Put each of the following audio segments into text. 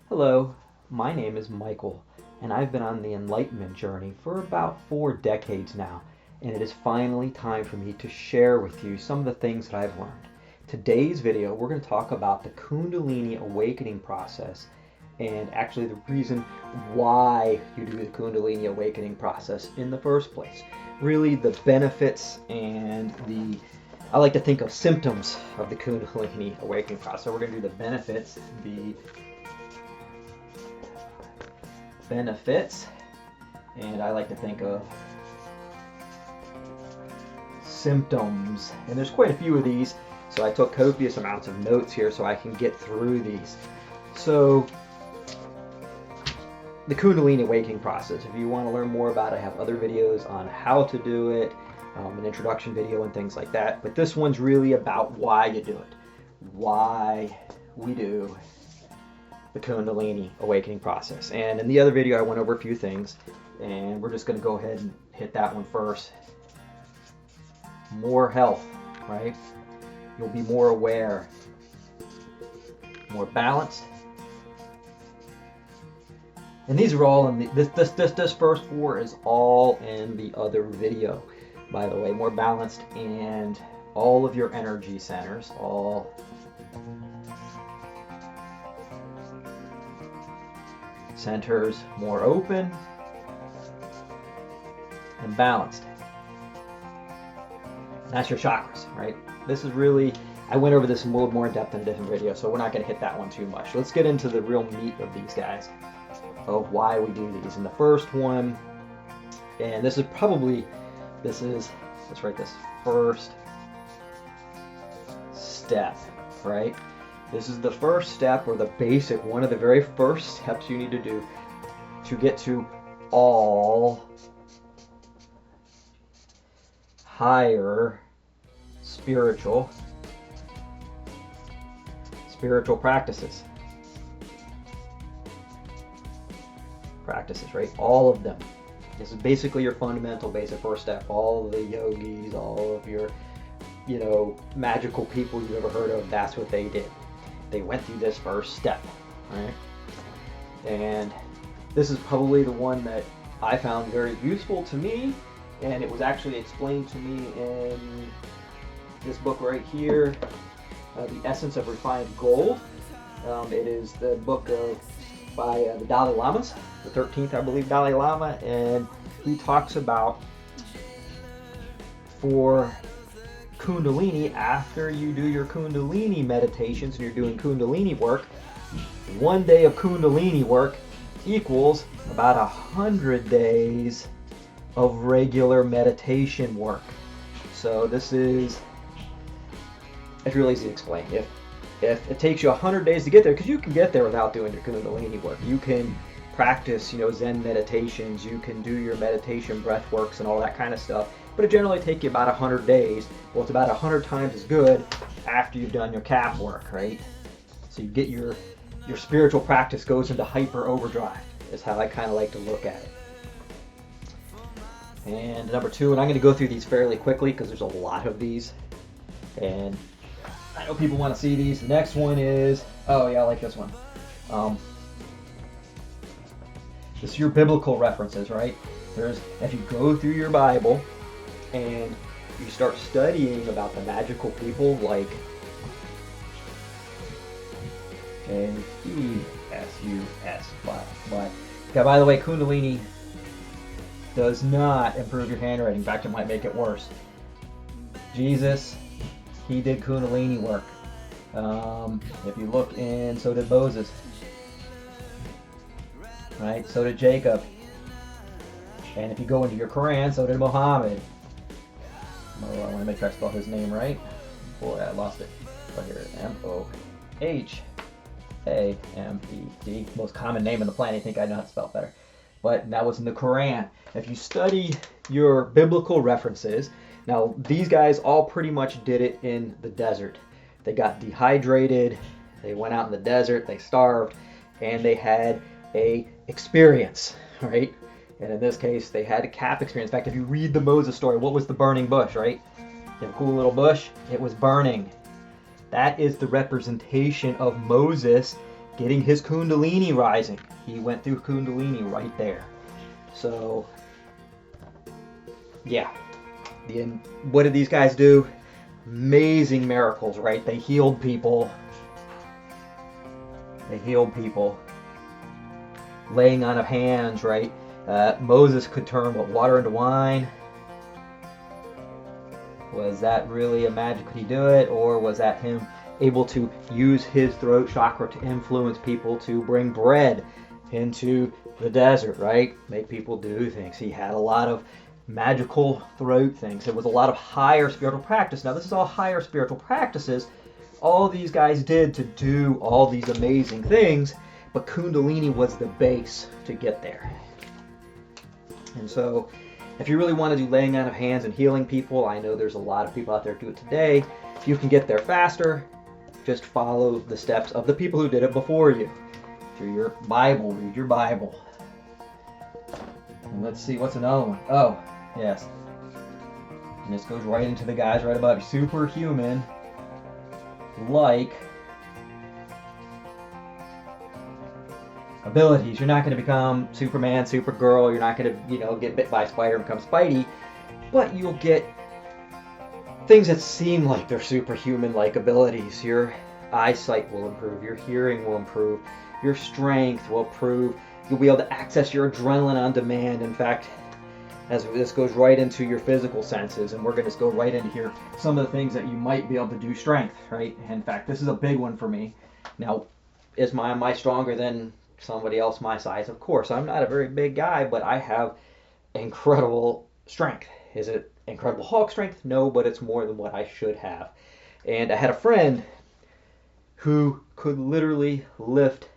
Hello, my name is Michael, and I've been on the enlightenment journey for about 4 decades now, and it is finally time for me to share with you some of the things that I've learned. Today's video, we're going to talk about the Kundalini Awakening process, and actually the reason why you do the Kundalini Awakening process in the first place. Really the benefits and I like to think of symptoms of the Kundalini Awakening process. So we're going to do the benefits, and I like to think of symptoms, and there's quite a few of these, so I took copious amounts of notes here so I can get through these. So the Kundalini Awakening process, if you want to learn more about it, I have other videos on how to do it, an introduction video and things like that, but this one's really about why you do it, why we do the Kundalini Awakening process. And in the other video I went over a few things, and we're just going to go ahead and hit that one first. More health, right? You'll be more aware, more balanced. And these are all in this first 4 is all in the other video, by the way. More balanced, and all of your energy centers, all centers more open and balanced. That's your chakras, right? This is really, I went over this in a little more in depth in a different video, so we're not going to hit that one too much. Let's get into the real meat of these guys, of why we do these. And the first one, and let's write this first step, right? This is the first step, or the basic, one of the very first steps you need to do to get to all higher spiritual practices, right? All of them. This is basically your fundamental basic first step. All of the yogis, all of your, magical people you've ever heard of, that's what they did. They went through this first step, right? And this is probably the one that I found very useful to me, and it was actually explained to me in this book right here, The Essence of Refined Gold. It is the book by the Dalai Lamas, the 13th, I believe, Dalai Lama, and he talks about for Kundalini, after you do your Kundalini meditations and you're doing Kundalini work, 1 day of Kundalini work equals about 100 days of regular meditation work. So it's really easy to explain. If it takes you 100 days to get there, because you can get there without doing your Kundalini work. You can practice, Zen meditations, you can do your meditation breath works and all that kind of stuff, but it generally takes you about 100 days. Well, it's about 100 times as good after you've done your cap work, right? So you get your spiritual practice goes into hyper overdrive, is how I kind of like to look at it. And number 2, and I'm going to go through these fairly quickly because there's a lot of these, and I know people want to see these. The next one is, oh yeah, I like this one. This is your biblical references, right? If you go through your Bible and you start studying about the magical people like Jesus, but yeah, by the way, Kundalini does not improve your handwriting. In fact, it might make it worse. Jesus, he did Kundalini work. If you look in, so did Moses, right? So did Jacob. And if you go into your Quran, so did Muhammad. Oh, I want to make sure I spell his name right. Boy, I lost it. Right here, Mohammed. Most common name on the planet. I think I know how to spell it better. But that was in the Quran. If you study your biblical references, now these guys all pretty much did it in the desert. They got dehydrated, they went out in the desert, they starved, and they had a experience, right? And in this case, they had a cap experience. In fact, if you read the Moses story, what was the burning bush, right? You have a cool little bush, it was burning. That is the representation of Moses getting his Kundalini rising. He went through Kundalini right there. So, yeah. What did these guys do? Amazing miracles, right? They healed people. Laying on of hands, right? Moses could turn water into wine. Was that really a magic? Could he do it? Or was that him able to use his throat chakra to influence people to bring bread into the desert, right? Make people do things. He had a lot of magical throat things. It was a lot of higher spiritual practice. Now, this is all higher spiritual practices. All these guys did to do all these amazing things, but Kundalini was the base to get there. And so, if you really want to do laying on of hands and healing people, I know there's a lot of people out there who do it today. If you can get there faster, just follow the steps of the people who did it before you. Through your Bible, read your Bible. And let's see, what's another one? Oh, yes. And this goes right into the guys right above you. Superhuman, like abilities. You're not going to become Superman, Supergirl. You're not going to, get bit by a spider and become Spidey. But you'll get things that seem like they're superhuman-like abilities. Your eyesight will improve. Your hearing will improve. Your strength will improve. You'll be able to access your adrenaline on demand. In fact, as this goes right into your physical senses, and we're going to go right into here, some of the things that you might be able to do strength, right? In fact, this is a big one for me. Now, am I stronger than somebody else my size? Of course, I'm not a very big guy, but I have incredible strength. Is it incredible Hulk strength? No, but it's more than what I should have. And I had a friend who could literally lift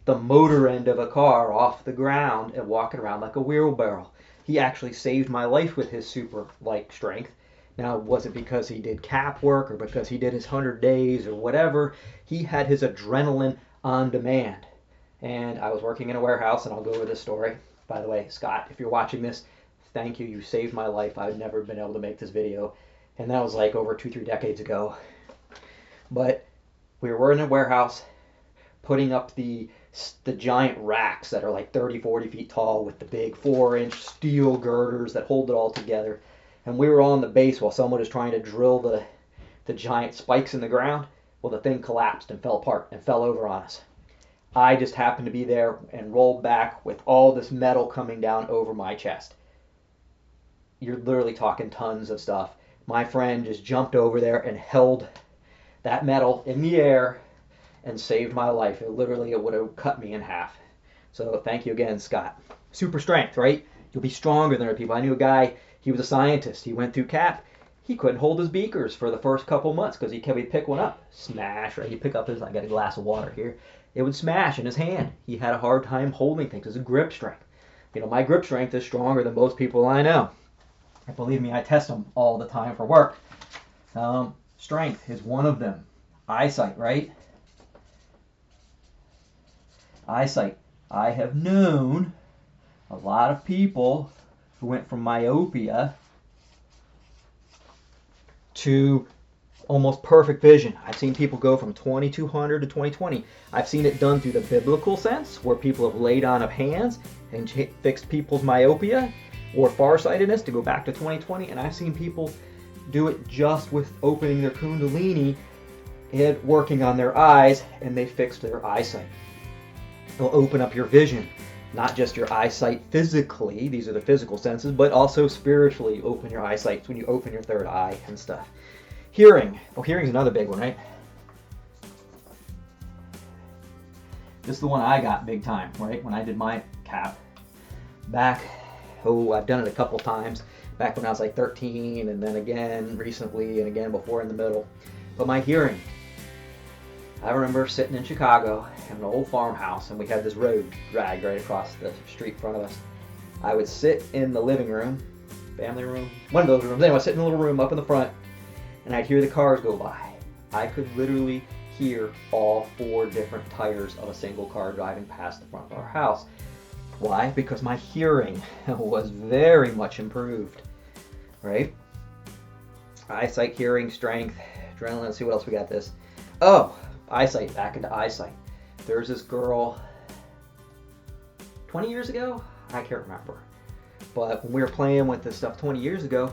the motor end of a car off the ground and walk it around like a wheelbarrow. He actually saved my life with his super-like strength. Now, was it because he did cap work or because he did his 100 days or whatever? He had his adrenaline on demand. And I was working in a warehouse, and I'll go over this story. By the way, Scott, if you're watching this, thank you. You saved my life. I've never been able to make this video. And that was like over 2-3 decades ago. But we were in a warehouse putting up the giant racks that are like 30-40 feet tall with the big 4-inch steel girders that hold it all together. And we were on the base while someone was trying to drill the giant spikes in the ground. Well, the thing collapsed and fell apart and fell over on us. I just happened to be there and rolled back with all this metal coming down over my chest. You're literally talking tons of stuff. My friend just jumped over there and held that metal in the air and saved my life. It would have cut me in half. So thank you again, Scott. Super strength, right? You'll be stronger than other people. I knew a guy, he was a scientist. He went through CAP. He couldn't hold his beakers for the first couple months because he'd pick one up, smash, right? He'd pick up I got a glass of water here. It would smash in his hand. He had a hard time holding things. It's a grip strength. My grip strength is stronger than most people I know. And believe me, I test them all the time for work. Strength is one of them. Eyesight, right? Eyesight. I have known a lot of people who went from myopia to almost perfect vision. I've seen people go from 2200 to 2020. I've seen it done through the biblical sense, where people have laid on of hands and fixed people's myopia or farsightedness to go back to 2020. And I've seen people do it just with opening their Kundalini and working on their eyes, and they fixed their eyesight. It'll open up your vision, not just your eyesight physically, these are the physical senses, but also spiritually open your eyesight when you open your third eye and stuff. Hearing. Oh, hearing's another big one, right? This is the one I got big time, right? When I did my CAP. I've done it a couple times. Back when I was like 13, and then again recently, and again before in the middle. But my hearing. I remember sitting in Chicago in an old farmhouse, and we had this road dragged right across the street in front of us. I would sit in the living room, family room, one of those rooms. Anyway, I sit in a little room up in the front, and I'd hear the cars go by. I could literally hear all 4 different tires of a single car driving past the front of our house. Why? Because my hearing was very much improved, right? Eyesight, hearing, strength, adrenaline. Let's see what else we got this. Oh, eyesight, back into eyesight. There's this girl 20 years ago? I can't remember. But when we were playing with this stuff 20 years ago,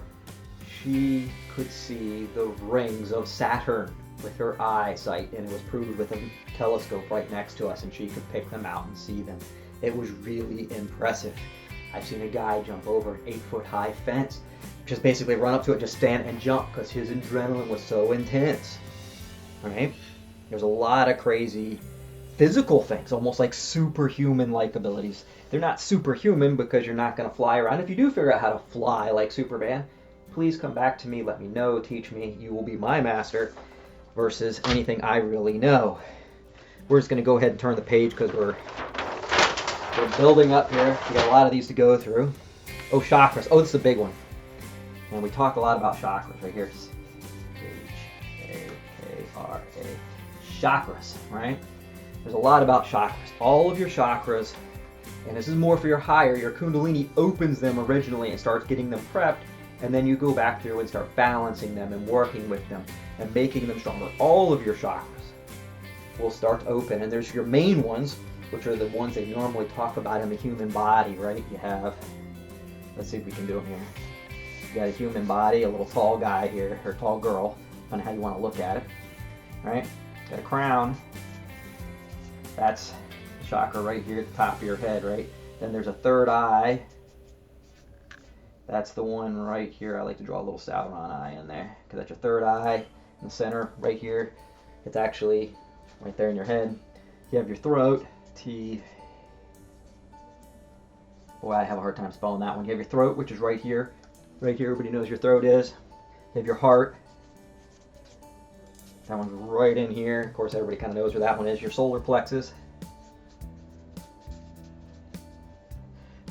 she could see the rings of Saturn with her eyesight, and it was proved with a telescope right next to us, and she could pick them out and see them. It was really impressive. I've seen a guy jump over an 8-foot-high fence, just basically run up to it, just stand and jump, because his adrenaline was so intense. Right? There's a lot of crazy physical things, almost like superhuman-like abilities. They're not superhuman because you're not going to fly around. If you do figure out how to fly like Superman, please come back to me, let me know, teach me. You will be my master versus anything I really know. We're just going to go ahead and turn the page because we're building up here. We got a lot of these to go through. Oh, chakras. Oh, this is a big one. And we talk a lot about chakras right here. H-A-K-R-A. Chakras, right? There's a lot about chakras. All of your chakras, and this is more for your higher, your Kundalini opens them originally and starts getting them prepped, and then you go back through and start balancing them and working with them and making them stronger. All of your chakras will start to open, and there's your main ones, which are the ones they normally talk about in the human body, right? You have, let's see if we can do them here. You got a human body, a little tall guy here, or tall girl, on how you want to look at it, right? Got a crown. That's the chakra right here at the top of your head, right? Then there's a third eye. That's the one right here. I like to draw a little Sauron eye in there, because that's your third eye in the center right here. It's actually right there in your head. You have your throat, T. Boy, I have a hard time spelling that one. You have your throat, which is right here. Right here, everybody knows your throat is. You have your heart. That one's right in here. Of course, everybody kind of knows where that one is. Your solar plexus.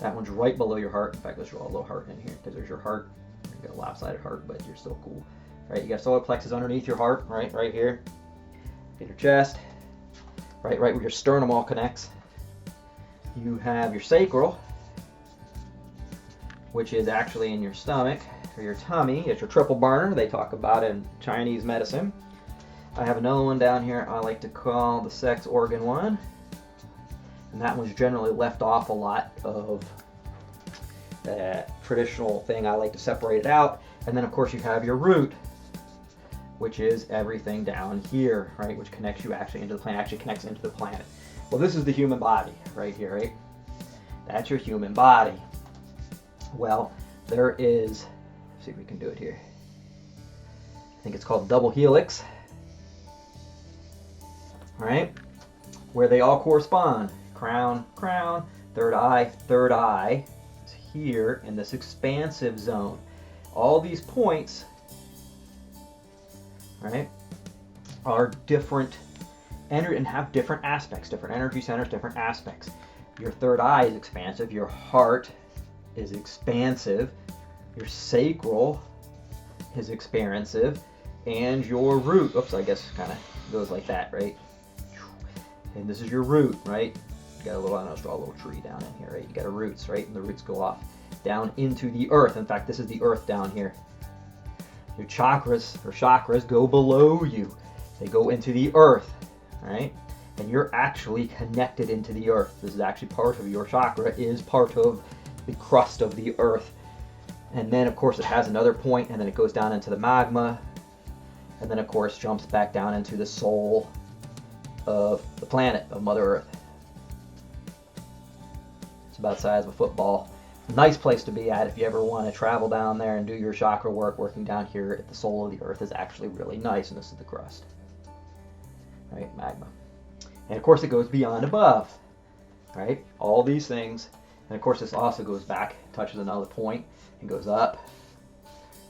That one's right below your heart. In fact, let's draw a little heart in here because there's your heart. You got a lopsided heart, but you're still cool. Right, you got solar plexus underneath your heart, right here. Get your chest. Right where your sternum all connects. You have your sacral, which is actually in your stomach or your tummy. It's your triple burner they talk about in Chinese medicine. I have another one down here I like to call the sex organ one. And that one's generally left off a lot of traditional thing. I like to separate it out. And then of course you have your root, which is everything down here, right? Which connects you actually into the planet, actually connects into the planet. Well, this is the human body right here, right? That's your human body. Well, there is, let's see if we can do it here. I think it's called double helix, right? Where they all correspond. Crown, crown, third eye is here in this expansive zone. All these points, right, are different and have different aspects, different energy centers, different aspects. Your third eye is expansive, your heart is expansive, your sacral is expansive, and your root, oops, I guess kind of goes like that, right? And this is your root, right? You got a little, I'll draw a little tree down in here, right? You got a roots, right? And the roots go off down into the earth. In fact, this is the earth down here. Your chakras go below you. They go into the earth, right? And you're actually connected into the earth. This is actually part of your chakra, is part of the crust of the earth. And then, of course, it has another point, and then it goes down into the magma, and then, of course, jumps back down into the soul of the planet, of Mother Earth. It's about the size of a football. Nice place to be at if you ever want to travel down there and do your chakra work. Working down here at the soul of the earth is actually really nice, and this is the crust, right? Magma. And of course it goes beyond above, right? All these things. And of course this also goes back, touches another point and goes up,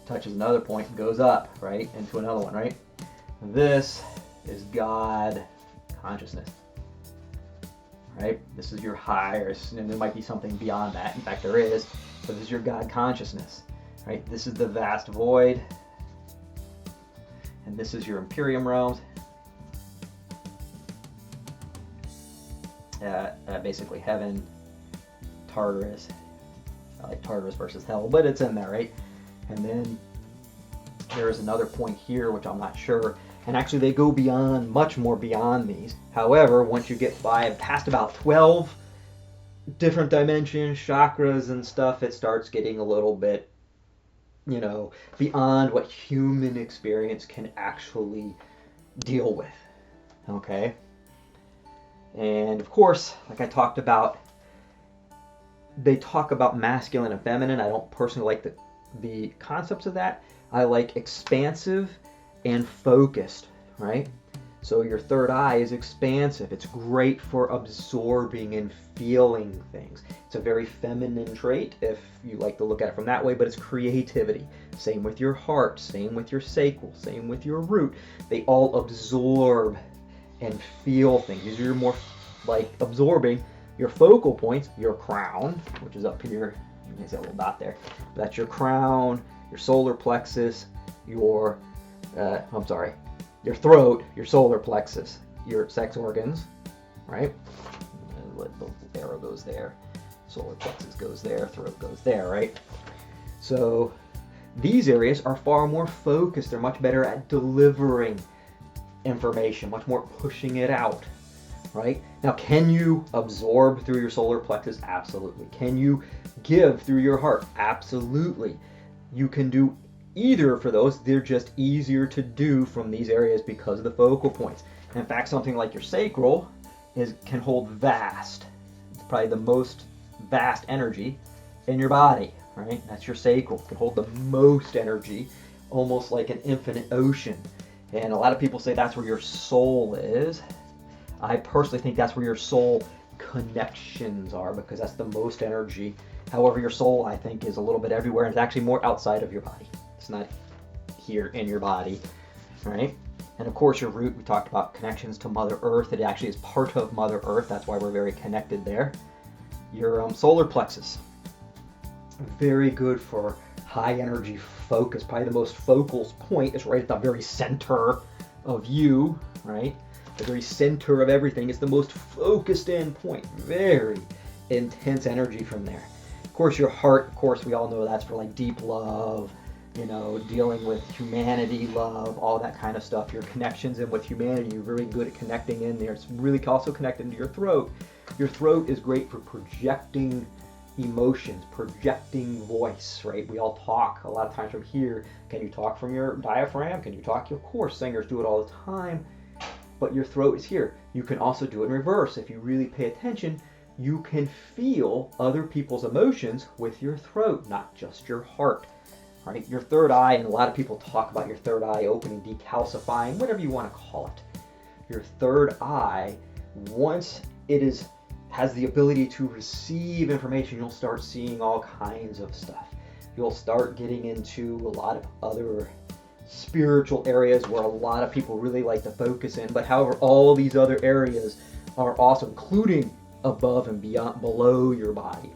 touches another point and goes up, right? Into another one, right? This is God consciousness. Right? This is your higher, and there might be something beyond that. In fact, there is, but this is your God consciousness. Right? This is the vast void, and this is your Imperium realms. Basically heaven, Tartarus. I like Tartarus versus hell, but it's in there, right? And then there is another point here, which I'm not sure. And actually they go beyond, much more beyond these. However, once you get past about 12 different dimensions, chakras and stuff, it starts getting a little bit, beyond what human experience can actually deal with. Okay? And of course, like I talked about, they talk about masculine and feminine. I don't personally like the concepts of that. I like expansive and focused, right? So your third eye is expansive. It's great for absorbing and feeling things. It's a very feminine trait if you like to look at it from that way, but it's creativity. Same with your heart, same with your sacral, same with your root. They all absorb and feel things. These are your more like absorbing. Your focal points, your crown, which is up here, you can see a little dot there. That's your crown, your solar plexus, your throat, your solar plexus, your sex organs, right? The arrow goes there, solar plexus goes there, throat goes there, right? So these areas are far more focused. They're much better at delivering information, much more pushing it out, right? Now, can you absorb through your solar plexus? Absolutely. Can you give through your heart? Absolutely. You can do either for those. They're just easier to do from these areas because of the focal points. In fact, something like your sacral can hold vast. It's probably the most vast energy in your body, right? That's your sacral. It can hold the most energy, almost like an infinite ocean. And a lot of people say that's where your soul is. I personally think that's where your soul connections are, because that's the most energy. However, your soul, I think, is a little bit everywhere, and it's actually more outside of your body. It's not here in your body, right? And of course, your root, we talked about connections to Mother Earth. It actually is part of Mother Earth. That's why we're very connected there. Your solar plexus, very good for high energy focus. Probably the most focal point is right at the very center of you, right? The very center of everything is the most focused in point. Very intense energy from there. Of course, your heart, of course, we all know that's for like deep love, dealing with humanity, love, all that kind of stuff. Your connections in with humanity, you're very good at connecting in there. It's really also connected to your throat. Your throat is great for projecting emotions, projecting voice, right? We all talk a lot of times from here. Can you talk from your diaphragm? Can you talk? Of course, singers do it all the time. But your throat is here. You can also do it in reverse. If you really pay attention, you can feel other people's emotions with your throat, not just your heart. Right? Your third eye, and a lot of people talk about your third eye opening, decalcifying, whatever you want to call it. Your third eye, once it has the ability to receive information, you'll start seeing all kinds of stuff. You'll start getting into a lot of other spiritual areas where a lot of people really like to focus in, but however, all these other areas are also, including above and beyond, below your body,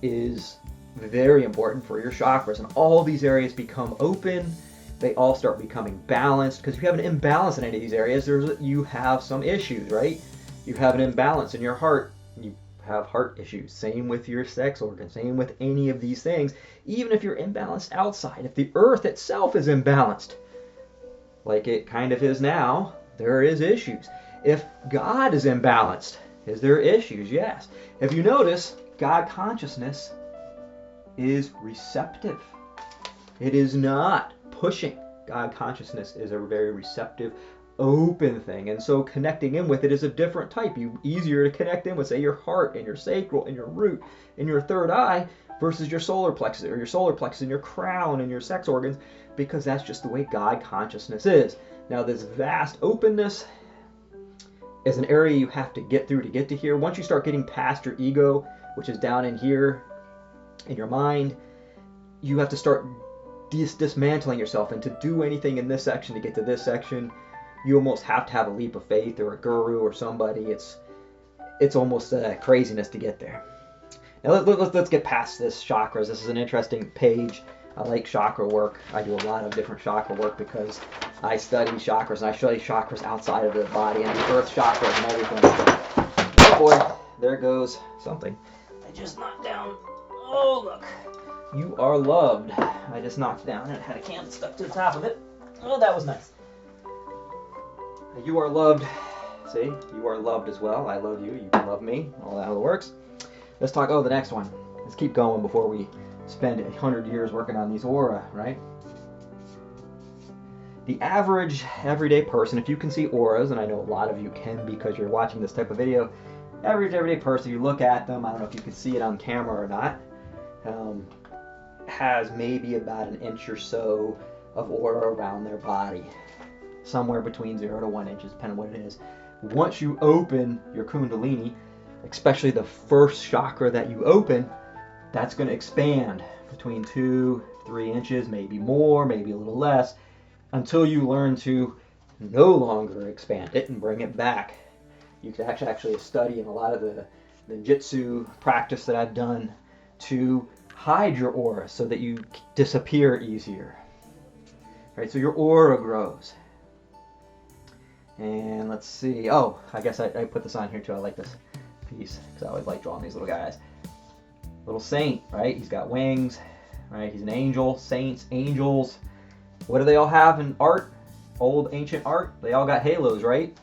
is very important for your chakras. And all these areas become open. They all start becoming balanced, because if you have an imbalance in any of these areas, you have some issues, right? You have an imbalance in your heart, you have heart issues. Same with your sex organ, same with any of these things. Even if you're imbalanced outside, if the earth itself is imbalanced, like it kind of is now, there is issues. If God is imbalanced, is there issues? Yes. If you notice, God consciousness is receptive. It is not pushing. God consciousness is a very receptive, open thing, and so connecting in with it is a different type. Easier to connect in with, say, your heart and your sacral and your root and your third eye versus your solar plexus, or your solar plexus and your crown and your sex organs, because that's just the way God consciousness is. Now, this vast openness is an area you have to get through to get to here. Once you start getting past your ego, which is down in here in your mind, you have to start dismantling yourself, and to do anything in this section to get to this section, you almost have to have a leap of faith or a guru or somebody. It's almost craziness to get there. Now let's get past this chakras. This is an interesting page. I like chakra work. I do a lot of different chakra work because I study chakras, and I study chakras outside of the body, and the earth chakra and everything. Oh boy, there goes something. I just knocked down. Oh look. You are loved. I just knocked down and it had a candle stuck to the top of it. Oh, that was nice. You are loved. See, you are loved as well. I love you. You can love me. All that how it works. Let's talk. Oh, the next one. Let's keep going before we spend 100 years working on these aura, right? The average everyday person, if you can see auras, and I know a lot of you can because you're watching this type of video, average everyday person, you look at them, I don't know if you can see it on camera or not, has maybe about an inch or so of aura around their body. Somewhere between 0 to 1 inches, depending on what it is. Once you open your Kundalini, especially the first chakra that you open, that's going to expand between 2, 3 inches, maybe more, maybe a little less, until you learn to no longer expand it and bring it back. You can actually study in a lot of the jitsu practice that I've done to hide your aura so that you disappear easier. Right, so your aura grows. And let's see. Oh, I guess I put this on here too. I like this piece because I always like drawing these little guys. Little saint, right? He's got wings, right? He's an angel. Saints, angels. What do they all have in art? Old ancient art? They all got halos, right?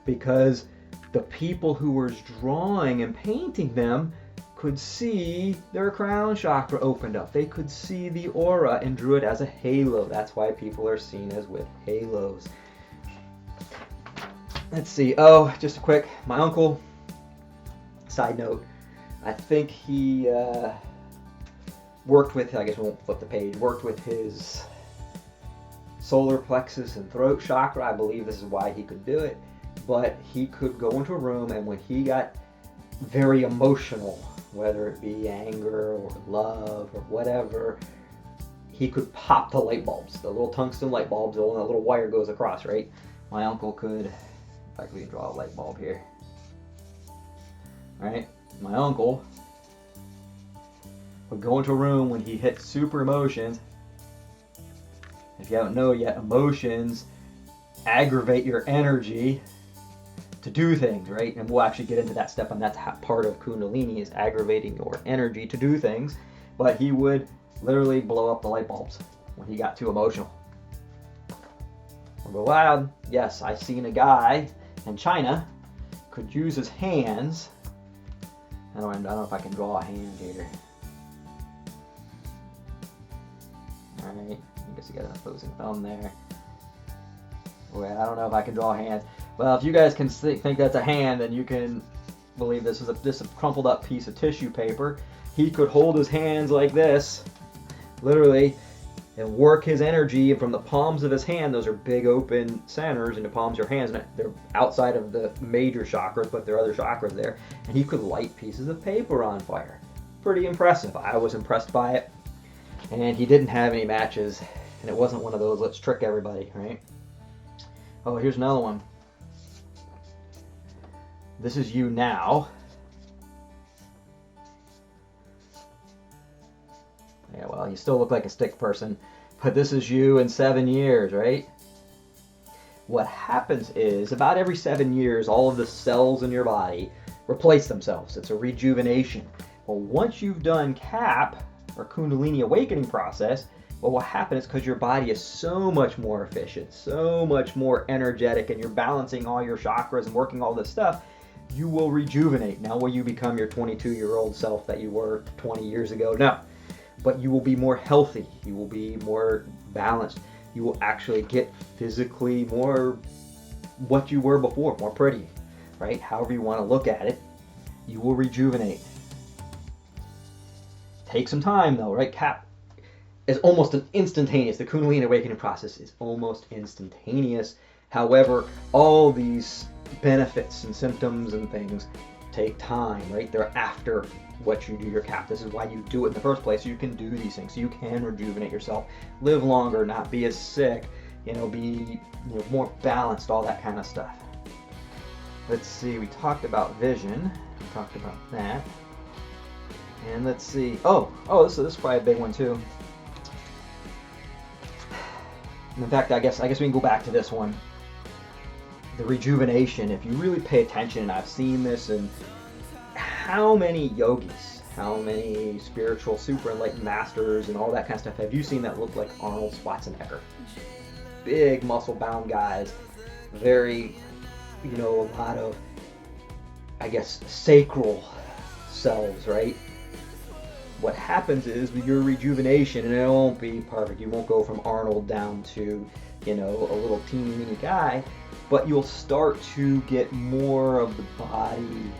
Because the people who were drawing and painting them could see their crown chakra opened up. They could see the aura and drew it as a halo. That's why people are seen as with halos. Let's see. Oh, just a quick. My uncle, side note, I think he worked with, I guess we won't flip the page, worked with his solar plexus and throat chakra. I believe this is why he could do it. But he could go into a room, and when he got very emotional, whether it be anger or love or whatever, he could pop the light bulbs, the little tungsten light bulbs, and a little wire goes across, right? My uncle could, in fact, we can draw a light bulb here. Right? My uncle would go into a room when he hit super emotions. If you don't know yet, emotions aggravate your energy to do things, right? And we'll actually get into that step, and that's part of Kundalini, is aggravating your energy to do things. But he would literally blow up the light bulbs when he got too emotional. Or go loud. Yes, I seen a guy in China could use his hands. I don't know if I can draw a hand here. Alright, I guess you got an opposing thumb there. Well, I don't know if I can draw a hand. Well, if you guys can think that's a hand, then you can believe this is a crumpled up piece of tissue paper. He could hold his hands like this, literally, and work his energy from the palms of his hand. Those are big open centers in the palms of your hands, and they're outside of the major chakras, but there are other chakras there. And he could light pieces of paper on fire. Pretty impressive. I was impressed by it. And he didn't have any matches, and it wasn't one of those let's trick everybody, right? Oh, here's another one. This is you now. Yeah, well, you still look like a stick person, but this is you in 7 years, right? What happens is, about every 7 years, all of the cells in your body replace themselves. It's a rejuvenation. Well, once you've done CAP, or Kundalini Awakening process, well, what happens is because your body is so much more efficient, so much more energetic, and you're balancing all your chakras and working all this stuff, you will rejuvenate. Now will you become your 22-year-old self that you were 20 years ago? No. But you will be more healthy. You will be more balanced. You will actually get physically more what you were before, more pretty, right? However you want to look at it, you will rejuvenate. Take some time though, right? CAP is almost an instantaneous. The Kundalini Awakening process is almost instantaneous. However, all these benefits and symptoms and things take time, right? They're after what you do your CAP. This is why you do it in the first place. So you can do these things. So you can rejuvenate yourself, live longer, not be as sick, be more balanced, all that kind of stuff. Let's see, we talked about vision. We talked about that. And let's see. Oh, this is probably a big one too. And in fact, I guess we can go back to this one. The rejuvenation. If you really pay attention, and I've seen this in how many yogis, how many spiritual super enlightened masters and all that kind of stuff have you seen that look like Arnold Schwarzenegger? Big muscle bound guys. very, you know, a lot of, I guess, sacral selves, right? What happens is with your rejuvenation, and it won't be perfect, you won't go from Arnold down to, you know, a little teeny weeny guy, but you'll start to get more of the body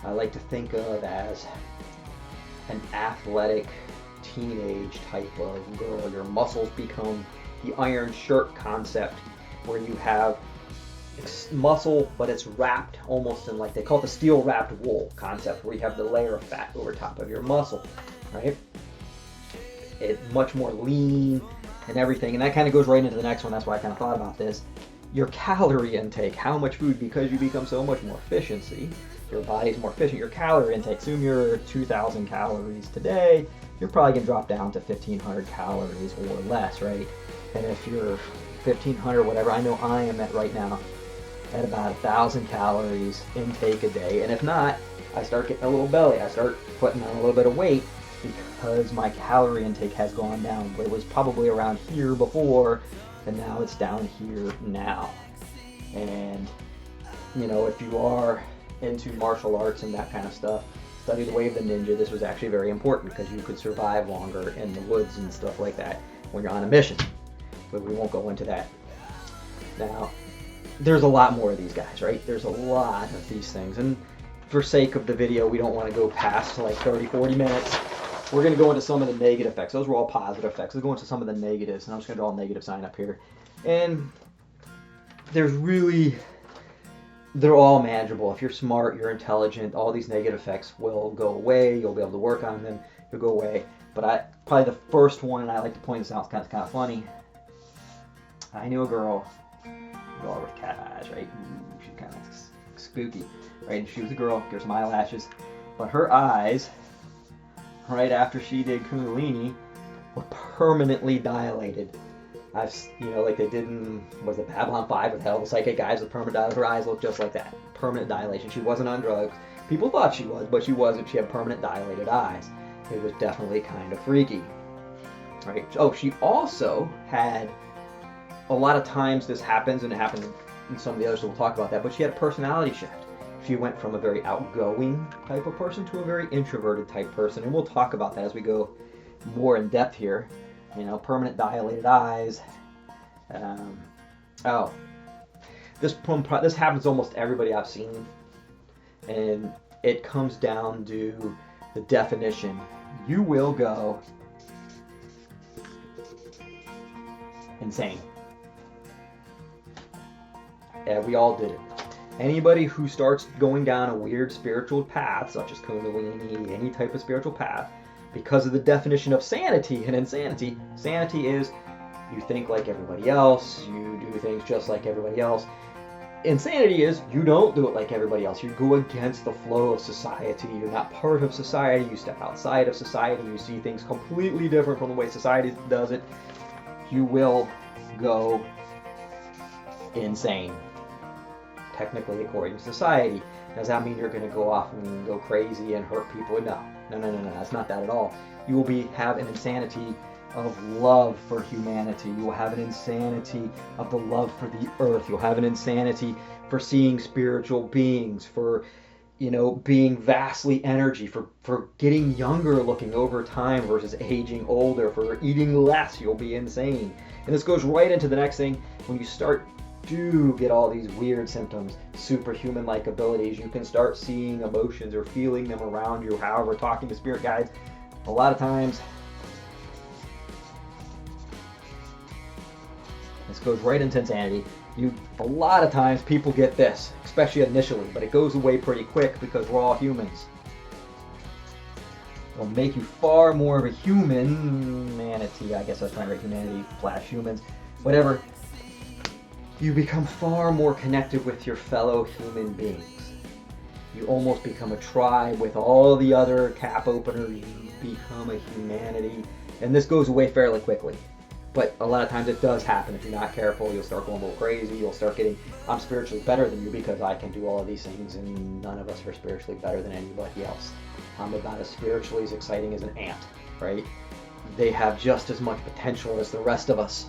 I like to think of as an athletic teenage type of girl. Your muscles become the iron shirt concept, where you have muscle, but it's wrapped almost in, like they call it the steel wrapped wool concept, where you have the layer of fat over top of your muscle, right? It's much more lean and everything, and that kind of goes right into the next one. That's why I kind of thought about this. Your calorie intake, how much food, because you become so much more efficiency, your body's more efficient. Your calorie intake, assume you're 2,000 calories today, you're probably going to drop down to 1,500 calories or less, right? And if you're 1,500, whatever, I know I am at right now, at about 1,000 calories intake a day. And if not, I start getting a little belly. I start putting on a little bit of weight because my calorie intake has gone down. But it was probably around here before, and now it's down here now. And, you know, if you are into martial arts and that kind of stuff, study the way of the ninja. This was actually very important because you could survive longer in the woods and stuff like that when you're on a mission. But we won't go into that. Now, there's a lot more of these guys, right? There's a lot of these things. And for sake of the video, we don't want to go past like 30, 40 minutes. We're going to go into some of the negative effects. Those were all positive effects. Let's go into some of the negatives. And I'm just going to draw a negative sign up here. And there's really, they're all manageable. If you're smart, you're intelligent, all these negative effects will go away. You'll be able to work on them. They'll go away. But probably the first one, and I like to point this out, it's kind of funny. I knew a girl with cat eyes, right? She's kind of spooky, right? And she was a girl, gives some eyelashes, but her eyes, right after she did Kundalini, were permanently dilated. You know, like they did in, was it Babylon 5 with Hell, the psychic guys with permanent dilatation? Her eyes looked just like that, permanent dilation. She wasn't on drugs. People thought she was, but she wasn't. She had permanent dilated eyes. It was definitely kind of freaky, right? Oh, she also had, a lot of times this happens, and it happened in some of the others, so we'll talk about that, but she had a personality shift. She went from a very outgoing type of person to a very introverted type person, and we'll talk about that as we go more in depth here. You know, permanent dilated eyes. This happens to almost everybody I've seen, and it comes down to the definition. You will go insane. Yeah, we all did it. Anybody who starts going down a weird spiritual path, such as Kundalini, any type of spiritual path, because of the definition of sanity and insanity, sanity is you think like everybody else, you do things just like everybody else. Insanity is you don't do it like everybody else. You go against the flow of society. You're not part of society. You step outside of society. You see things completely different from the way society does it. You will go insane. Technically, according to society. Does that mean you're going to go off and go crazy and hurt people? No. That's not that at all. You will have an insanity of love for humanity. You will have an insanity of the love for the earth. You'll have an insanity for seeing spiritual beings, for, you know, being vastly energy, for getting younger looking over time versus aging older, for eating less. You'll be insane. And this goes right into the next thing. When you start do get all these weird symptoms, superhuman-like abilities, you can start seeing emotions or feeling them around you, however, talking to spirit guides. A lot of times, this goes right into insanity. A lot of times people get this, especially initially, but it goes away pretty quick because we're all humans. It'll make you far more of a humanity, I guess I was trying to write humanity / humans, whatever. You become far more connected with your fellow human beings. You almost become a tribe with all the other cap openers. You become a humanity. And this goes away fairly quickly. But a lot of times it does happen. If you're not careful, you'll start going a little crazy. You'll start getting, I'm spiritually better than you because I can do all of these things, and none of us are spiritually better than anybody else. I'm about as spiritually as exciting as an ant, right? They have just as much potential as the rest of us.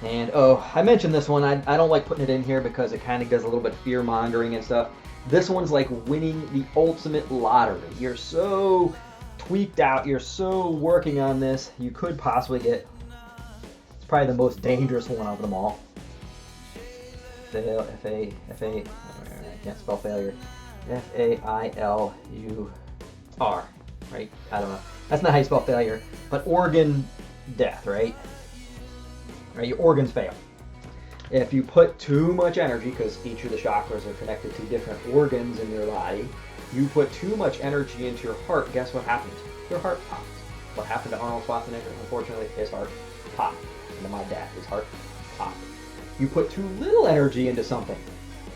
And oh, I mentioned this one. I don't like putting it in here because it kind of does a little bit of fear mongering and stuff. This one's like winning the ultimate lottery. You're so tweaked out. You're so working on this. You could possibly get. It's probably the most dangerous one of them all. I can't spell failure. Failur. Right? I don't know. That's not how you spell failure. But organ death, right? Right? Your organs fail. If you put too much energy, because each of the chakras are connected to different organs in your body, you put too much energy into your heart, guess what happens? Your heart pops. What happened to Arnold Schwarzenegger? Unfortunately, his heart popped. And to my dad, his heart popped. You put too little energy into something,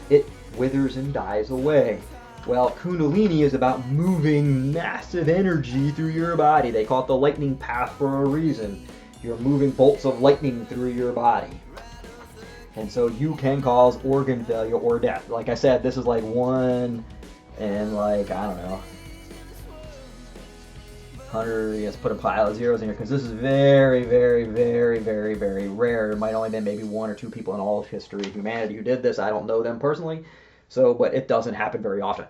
it withers and dies away. Well, Kundalini is about moving massive energy through your body. They call it the lightning path for a reason. You're moving bolts of lightning through your body. And so you can cause organ failure or death. Like I said, this is like 1 in like, I don't know, 100, let's put a pile of zeros in here because this is very, very, very, very, very rare. There might only been maybe 1 or 2 people in all of history of humanity who did this. I don't know them personally, so but it doesn't happen very often,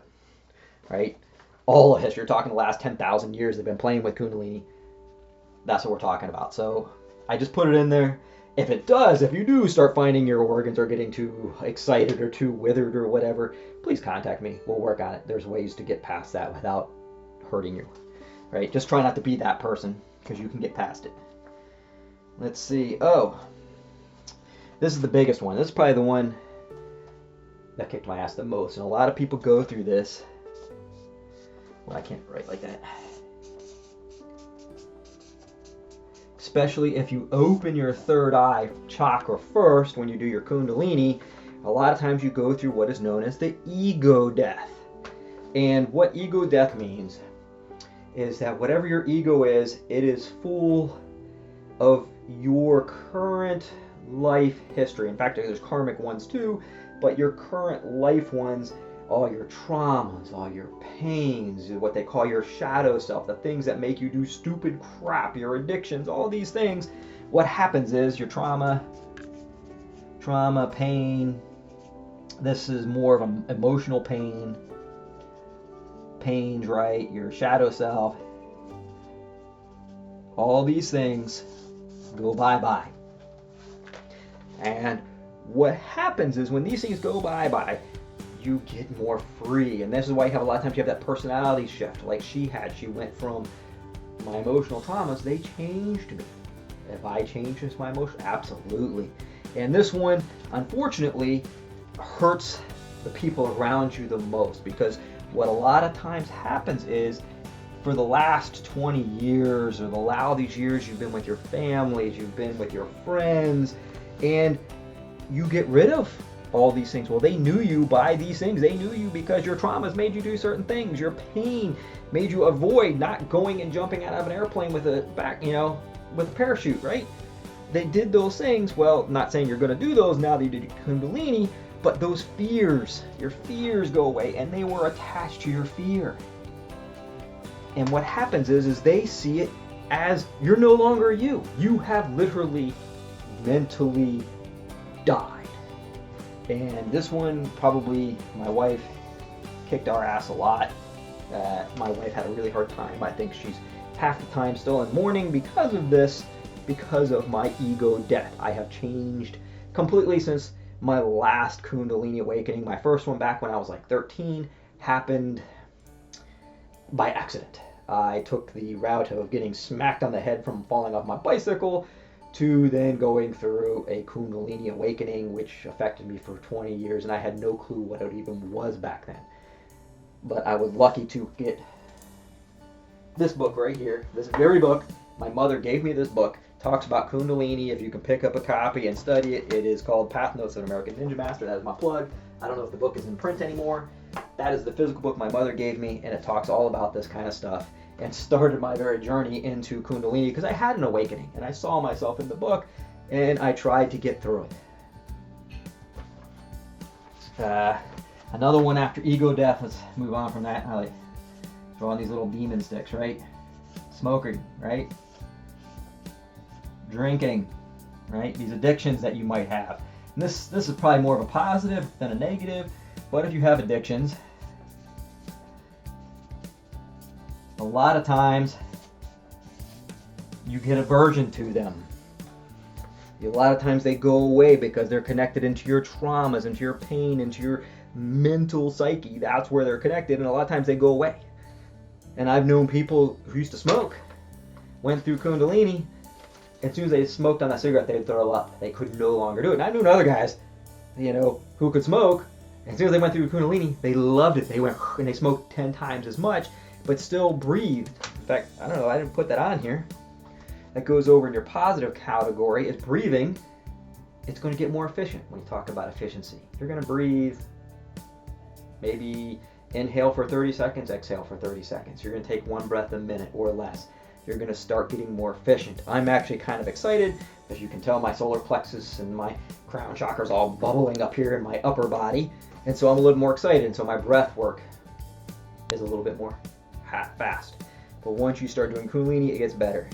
right? All of history, you're talking the last 10,000 years they've been playing with Kundalini. That's what we're talking about. So I just put it in there. If it does, if you do start finding your organs are getting too excited or too withered or whatever, please contact me. We'll work on it. There's ways to get past that without hurting you. Right? Just try not to be that person because you can get past it. Let's see. Oh, this is the biggest one. This is probably the one that kicked my ass the most. And a lot of people go through this. Well, I can't write like that. Especially if you open your third eye chakra first when you do your Kundalini, a lot of times you go through what is known as the ego death. And what ego death means is that whatever your ego is, it is full of your current life history. In fact, there's karmic ones too, but your current life ones, all your traumas, all your pains, what they call your shadow self, the things that make you do stupid crap, your addictions, all these things. What happens is your trauma, pain, this is more of an emotional pains, right? Your shadow self, all these things go bye-bye. And what happens is when these things go bye-bye, you get more free. And this is why you have a lot of times you have that personality shift like she had. She went from my emotional traumas, they changed me. If I changed my emotion, absolutely. And this one, unfortunately, hurts the people around you the most, because what a lot of times happens is for the last 20 years or all these years you've been with your families, you've been with your friends, and you get rid of all these things. Well, they knew you by these things. They knew you because your traumas made you do certain things. Your pain made you avoid not going and jumping out of an airplane with a with a parachute, right? They did those things. Well, not saying you're going to do those now that you did Kundalini, but those fears, your fears go away, and they were attached to your fear. And what happens is they see it as you're no longer you. You have literally mentally died. And this one, probably, my wife kicked our ass a lot. My wife had a really hard time. I think she's half the time still in mourning because of this, because of my ego death. I have changed completely since my last Kundalini Awakening. My first one back when I was like 13 happened by accident. I took the route of getting smacked on the head from falling off my bicycle to then going through a Kundalini Awakening, which affected me for 20 years, and I had no clue what it even was back then. But I was lucky to get this book right here, this very book. My mother gave me this book. Talks about Kundalini. If you can pick up a copy and study it, it is called Path Notes of an American Ninja Master. That is my plug. I don't know if the book is in print anymore. That is the physical book my mother gave me, and it talks all about this kind of stuff, and started my very journey into Kundalini because I had an awakening, and I saw myself in the book, and I tried to get through it. Another one after ego death. Let's move on from that. I like drawing these little demon sticks, right? Smoking, right? Drinking, right? These addictions that you might have. And this is probably more of a positive than a negative, but if you have addictions, a lot of times you get aversion to them. A lot of times they go away because they're connected into your traumas, into your pain, into your mental psyche. That's where they're connected, and a lot of times they go away. And I've known people who used to smoke, went through Kundalini, as soon as they smoked on that cigarette, they'd throw up. They could no longer do it. And I've known other guys, who could smoke, and as soon as they went through Kundalini, they loved it. They went and they smoked 10 times as much, but still breathed. In fact, I don't know, I didn't put that on here. That goes over in your positive category is breathing. It's going to get more efficient when you talk about efficiency. You're going to breathe, maybe inhale for 30 seconds, exhale for 30 seconds. You're going to take one breath a minute or less. You're going to start getting more efficient. I'm actually kind of excited. As you can tell, my solar plexus and my crown chakra is all bubbling up here in my upper body. And so I'm a little more excited. And so my breath work is a little bit more fast. But once you start doing Kundalini, it gets better.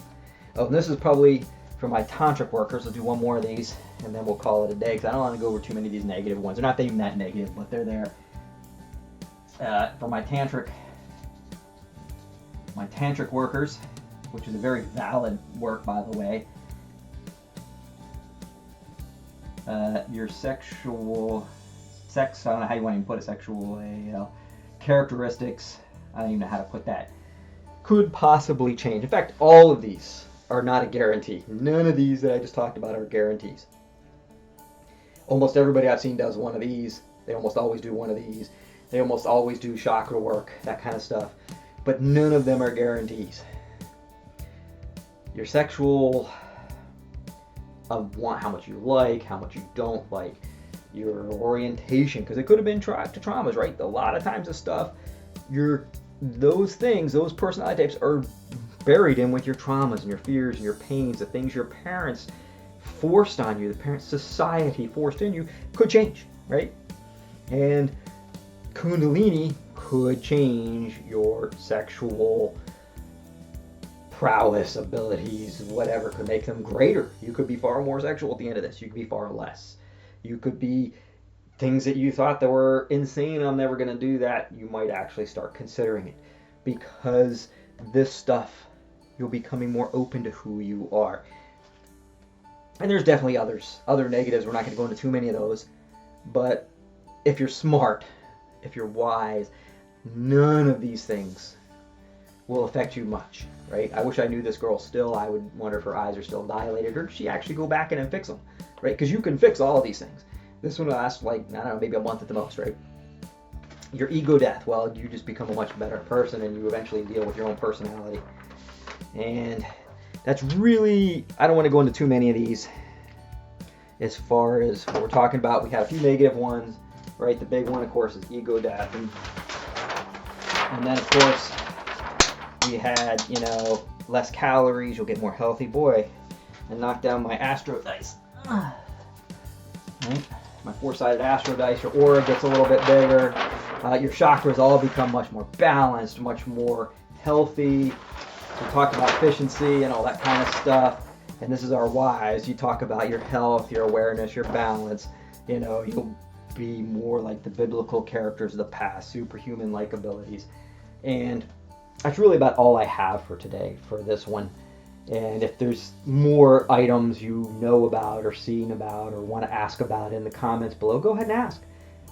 Oh, and this is probably for my tantric workers. I'll do one more of these, and then we'll call it a day, because I don't want to go over too many of these negative ones. They're not even that negative, but they're there. For my tantric workers, which is a very valid work, by the way, your sexual, I don't know how you want to even put it, sexual characteristics, I don't even know how to put that, could possibly change. In fact, all of these are not a guarantee. None of these that I just talked about are guarantees. Almost everybody I've seen does one of these. They almost always do one of these. They almost always do chakra work, that kind of stuff. But none of them are guarantees. Your sexual, how much you like, how much you don't like, your orientation, because it could have been to traumas, right? A lot of times of stuff, those things, those personality types are buried in with your traumas and your fears and your pains, the things your parents forced on you, the parents' society forced in you, could change, right? And Kundalini could change your sexual prowess, abilities, whatever, could make them greater. You could be far more sexual at the end of this. You could be far less. You could be things that you thought that were insane, I'm never going to do that. You might actually start considering it, because this stuff, you'll be becoming more open to who you are. And there's definitely other negatives. We're not going to go into too many of those. But if you're smart, if you're wise, none of these things will affect you much, right? I wish I knew this girl still. I would wonder if her eyes are still dilated, or does she actually go back in and fix them, right? Because you can fix all of these things. This one will last maybe a month at the most, right? Your ego death, well, you just become a much better person, and you eventually deal with your own personality. And that's really, I don't want to go into too many of these. As far as what we're talking about, we had a few negative ones, right? The big one, of course, is ego death. And then, of course, we had, less calories, you'll get more healthy. Boy, and knock down my astro dice. Right? My four-sided astro dice, your aura gets a little bit bigger. Your chakras all become much more balanced, much more healthy. We talk about efficiency and all that kind of stuff. And this is our whys. You talk about your health, your awareness, your balance. You'll be more like the biblical characters of the past, superhuman-like abilities. And that's really about all I have for today, for this one. And if there's more items you know about or seen about or want to ask about in the comments below, go ahead and ask.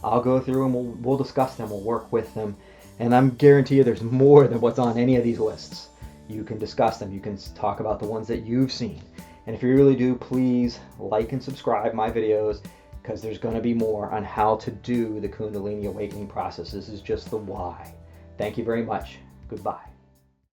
I'll go through and we'll discuss them, we'll work with them. And I'm guarantee you there's more than what's on any of these lists. You can discuss them, you can talk about the ones that you've seen. And if you really do, please like and subscribe my videos, because there's going to be more on how to do the Kundalini Awakening process. This is just the why. Thank you very much. Goodbye.